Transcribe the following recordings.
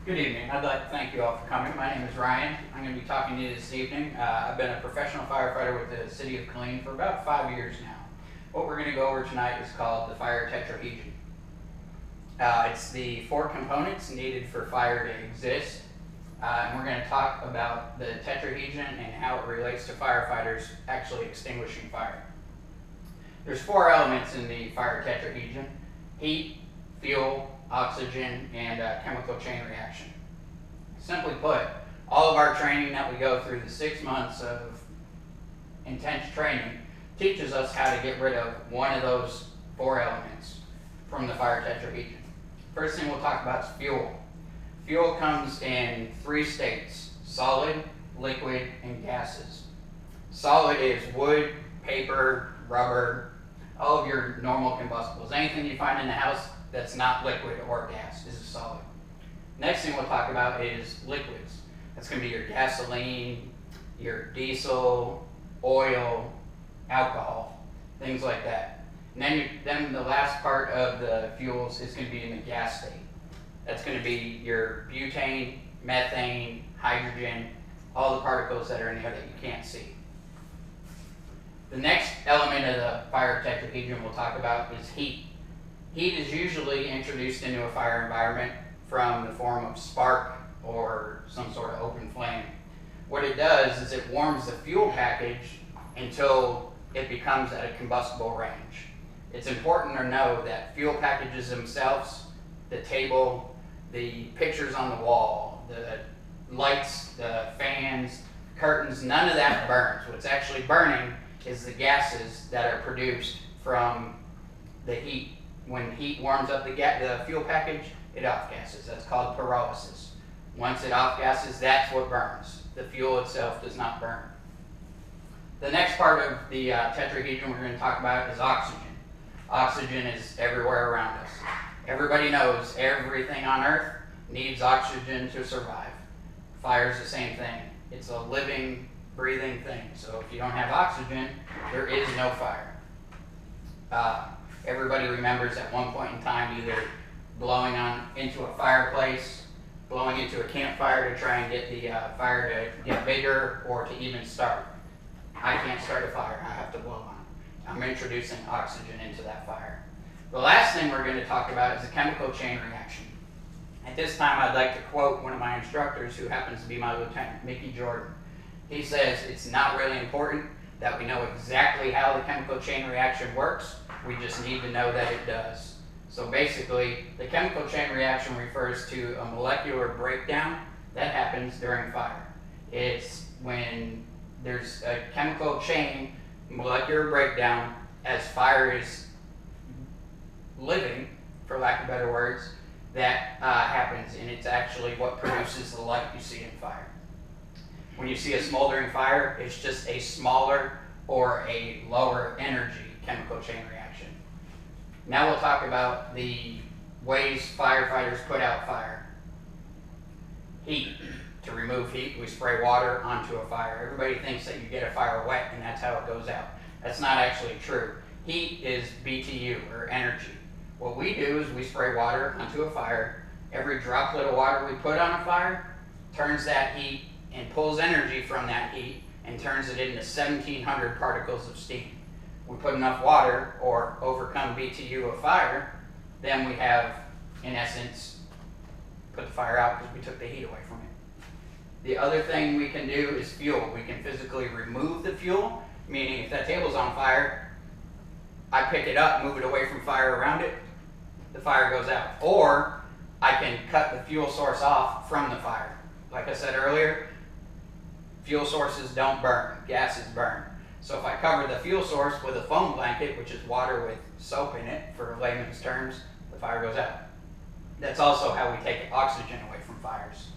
Good evening. I'd like to thank you all for coming. My name is Ryan. I'm going to be talking to you this evening. I've been a professional firefighter with the City of Killeen for about 5 years now. What we're going to go over tonight is called the fire tetrahedron. It's the 4 components needed for fire to exist. And we're going to talk about the tetrahedron and how it relates to firefighters actually extinguishing fire. There's 4 elements in the fire tetrahedron: heat, fuel, oxygen, and chemical chain reaction. Simply put, all of our training that we go through, the 6 months of intense training, teaches us how to get rid of one of those 4 elements from the fire tetrahedron. First thing we'll talk about is fuel. Fuel comes in 3 states: solid, liquid, and gases. Solid is wood, paper, rubber, all of your normal combustibles. Anything you find in the house that's not liquid or gas is a solid. Next thing we'll talk about is liquids. That's going to be your gasoline, your diesel, oil, alcohol, things like that. And then the last part of the fuels is going to be in the gas state. That's going to be your butane, methane, hydrogen, all the particles that are in there that you can't see. The next element of the fire tetrahedron we'll talk about is heat. Heat is usually introduced into a fire environment from the form of spark or some sort of open flame. What it does is it warms the fuel package until it becomes at a combustible range. It's important to know that fuel packages themselves, the table, the pictures on the wall, the lights, the fans, curtains, none of that burns. What's actually burning is the gases that are produced from the heat. When heat warms up the fuel package, it off-gasses. That's called pyrolysis. Once it off-gasses, that's what burns. The fuel itself does not burn. The next part of the tetrahedron we're going to talk about is oxygen. Oxygen is everywhere around us. Everybody knows everything on Earth needs oxygen to survive. Fire is the same thing. It's a living, breathing thing. So if you don't have oxygen, there is no fire. Everybody remembers at one point in time either blowing into a fireplace, blowing into a campfire to try and get the fire to get bigger or to even start. I can't start a fire, I have to blow on it. I'm introducing oxygen into that fire. The last thing we're going to talk about is the chemical chain reaction. At this time, I'd like to quote one of my instructors, who happens to be my lieutenant, Mickey Jordan. He says, "It's not really important that we know exactly how the chemical chain reaction works. We just need to know that it does." So basically, the chemical chain reaction refers to a molecular breakdown that happens during fire. It's when there's a chemical chain, molecular breakdown, as fire is living, for lack of better words, that happens, and it's actually what produces the light you see in fire. When you see a smoldering fire, it's just a smaller or a lower energy chemical chain reaction. Now we'll talk about the ways firefighters put out fire. Heat. To remove heat, we spray water onto a fire. Everybody thinks that you get a fire wet and that's how it goes out. That's not actually true. Heat is BTU, or energy. What we do is we spray water onto a fire. Every droplet of water we put on a fire turns that heat and pulls energy from that heat and turns it into 1,700 particles of steam. We put enough water, or overcome BTU of fire, then we have, in essence, put the fire out because we took the heat away from it. The other thing we can do is fuel. We can physically remove the fuel, meaning if that table's on fire, I pick it up, move it away from fire around it, the fire goes out. Or I can cut the fuel source off from the fire. Like I said earlier, fuel sources don't burn, gases burn. So if I cover the fuel source with a foam blanket, which is water with soap in it, for layman's terms, the fire goes out. That's also how we take oxygen away from fires.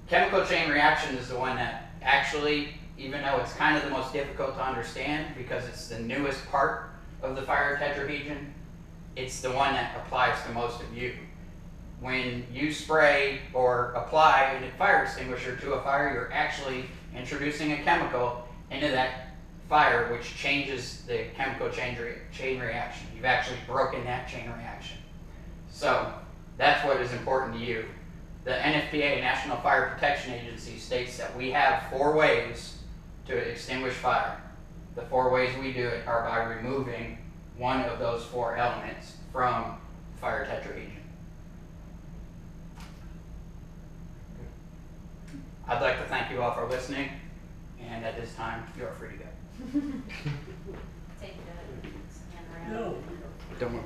Chemical chain reaction is the one that actually, even though it's kind of the most difficult to understand because it's the newest part of the fire tetrahedron, it's the one that applies to most of you. When you spray or apply a fire extinguisher to a fire, you're actually introducing a chemical into that fire, which changes the chemical chain reaction. You've actually broken that chain reaction. So that's what is important to you. The NFPA, National Fire Protection Agency, states that we have 4 ways to extinguish fire. The 4 ways we do it are by removing one of those 4 elements from fire tetrahedron. I'd like to thank you all for listening, and at this time, you are free to go. Take the hand around. No. Don't move.